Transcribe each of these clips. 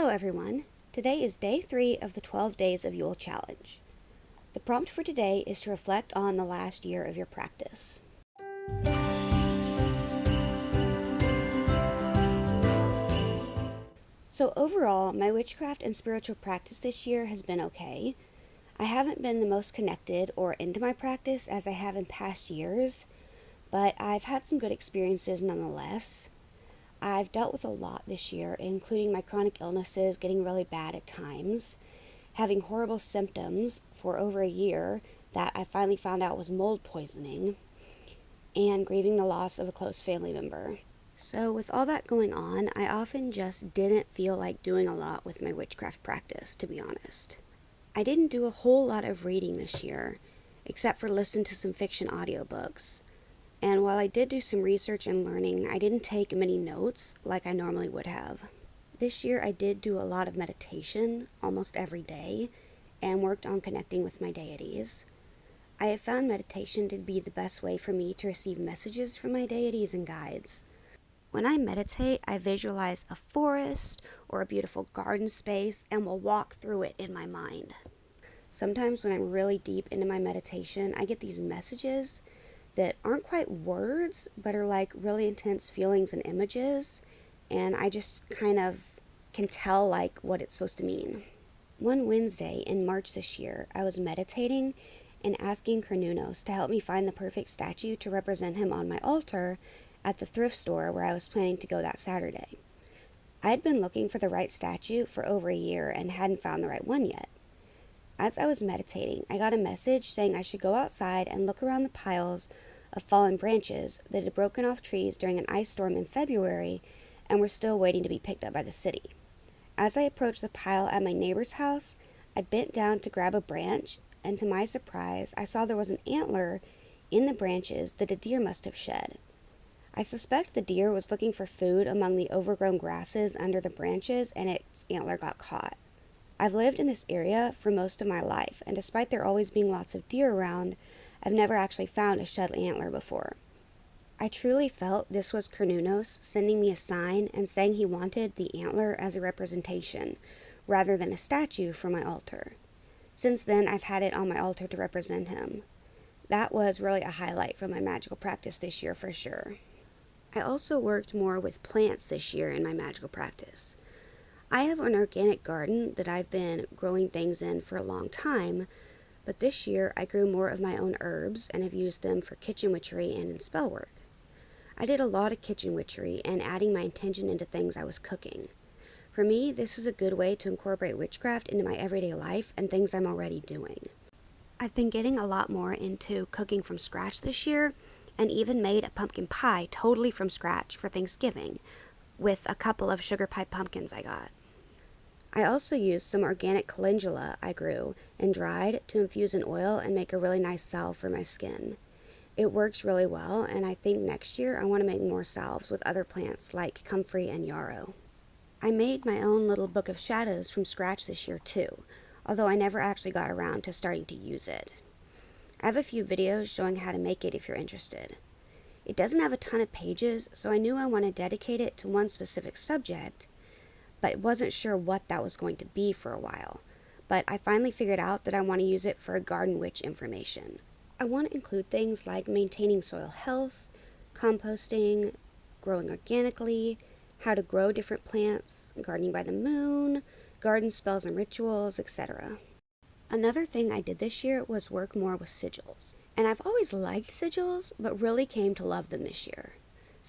Hello everyone. Today is day 3 of the 12 Days of Yule challenge. The prompt for today is to reflect on the last year of your practice. So overall, my witchcraft and spiritual practice this year has been okay. I haven't been the most connected or into my practice as I have in past years, but I've had some good experiences nonetheless. I've dealt with a lot this year, including my chronic illnesses getting really bad at times, having horrible symptoms for over a year that I finally found out was mold poisoning, and grieving the loss of a close family member. So with all that going on, I often just didn't feel like doing a lot with my witchcraft practice, to be honest. I didn't do a whole lot of reading this year, except for listen to some fiction audiobooks. And while I did do some research and learning, I didn't take many notes like I normally would have. This year I did do a lot of meditation almost every day and worked on connecting with my deities. I have found meditation to be the best way for me to receive messages from my deities and guides. When I meditate, I visualize a forest or a beautiful garden space and will walk through it in my mind. Sometimes when I'm really deep into my meditation, I get these messages that aren't quite words, but are like really intense feelings and images, and I just kind of can tell like what it's supposed to mean. One Wednesday in March this year, I was meditating and asking Cernunnos to help me find the perfect statue to represent him on my altar at the thrift store where I was planning to go that Saturday. I had been looking for the right statue for over a year and hadn't found the right one yet. As I was meditating, I got a message saying I should go outside and look around the piles of fallen branches that had broken off trees during an ice storm in February and were still waiting to be picked up by the city. As I approached the pile at my neighbor's house, I bent down to grab a branch, and to my surprise, I saw there was an antler in the branches that a deer must have shed. I suspect the deer was looking for food among the overgrown grasses under the branches, and its antler got caught. I've lived in this area for most of my life, and despite there always being lots of deer around, I've never actually found a shed antler before. I truly felt this was Cernunnos sending me a sign and saying he wanted the antler as a representation, rather than a statue for my altar. Since then, I've had it on my altar to represent him. That was really a highlight from my magical practice this year for sure. I also worked more with plants this year in my magical practice. I have an organic garden that I've been growing things in for a long time, but this year I grew more of my own herbs and have used them for kitchen witchery and in spell work. I did a lot of kitchen witchery and adding my intention into things I was cooking. For me, this is a good way to incorporate witchcraft into my everyday life and things I'm already doing. I've been getting a lot more into cooking from scratch this year and even made a pumpkin pie totally from scratch for Thanksgiving with a couple of sugar pie pumpkins I got. I also used some organic calendula I grew and dried to infuse in oil and make a really nice salve for my skin. It works really well, and I think next year I want to make more salves with other plants like comfrey and yarrow. I made my own little book of shadows from scratch this year too, although I never actually got around to starting to use it. I have a few videos showing how to make it if you're interested. It doesn't have a ton of pages, so I knew I wanted to dedicate it to one specific subject, but wasn't sure what that was going to be for a while. But I finally figured out that I want to use it for garden witch information. I want to include things like maintaining soil health, composting, growing organically, how to grow different plants, gardening by the moon, garden spells and rituals, etc. Another thing I did this year was work more with sigils. And I've always liked sigils, but really came to love them this year.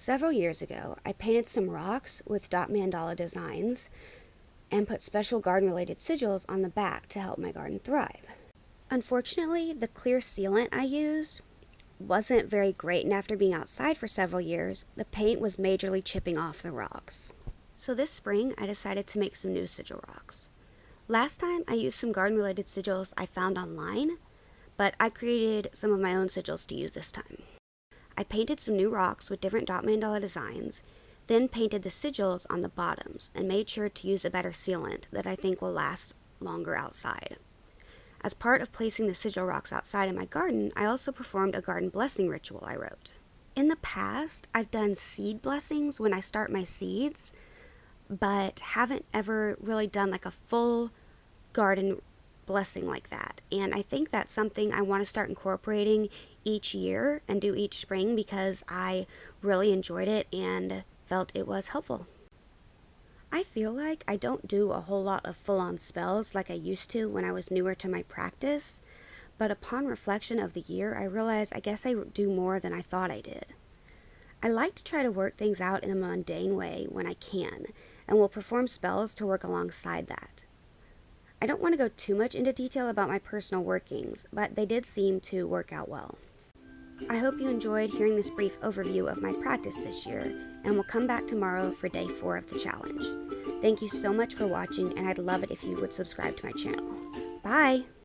Several years ago, I painted some rocks with dot mandala designs and put special garden-related sigils on the back to help my garden thrive. Unfortunately, the clear sealant I used wasn't very great, and after being outside for several years, the paint was majorly chipping off the rocks. So this spring, I decided to make some new sigil rocks. Last time, I used some garden-related sigils I found online, but I created some of my own sigils to use this time. I painted some new rocks with different dot mandala designs, then painted the sigils on the bottoms and made sure to use a better sealant that I think will last longer outside. As part of placing the sigil rocks outside in my garden, I also performed a garden blessing ritual I wrote. In the past, I've done seed blessings when I start my seeds, but haven't ever really done like a full garden blessing like that. And I think that's something I want to start incorporating each year and do each spring because I really enjoyed it and felt it was helpful. I feel like I don't do a whole lot of full on spells like I used to when I was newer to my practice, but upon reflection of the year, I realized I guess I do more than I thought I did. I like to try to work things out in a mundane way when I can, and will perform spells to work alongside that. I don't want to go too much into detail about my personal workings, but they did seem to work out well. I hope you enjoyed hearing this brief overview of my practice this year, and will come back tomorrow for day 4 of the challenge. Thank you so much for watching, and I'd love it if you would subscribe to my channel. Bye!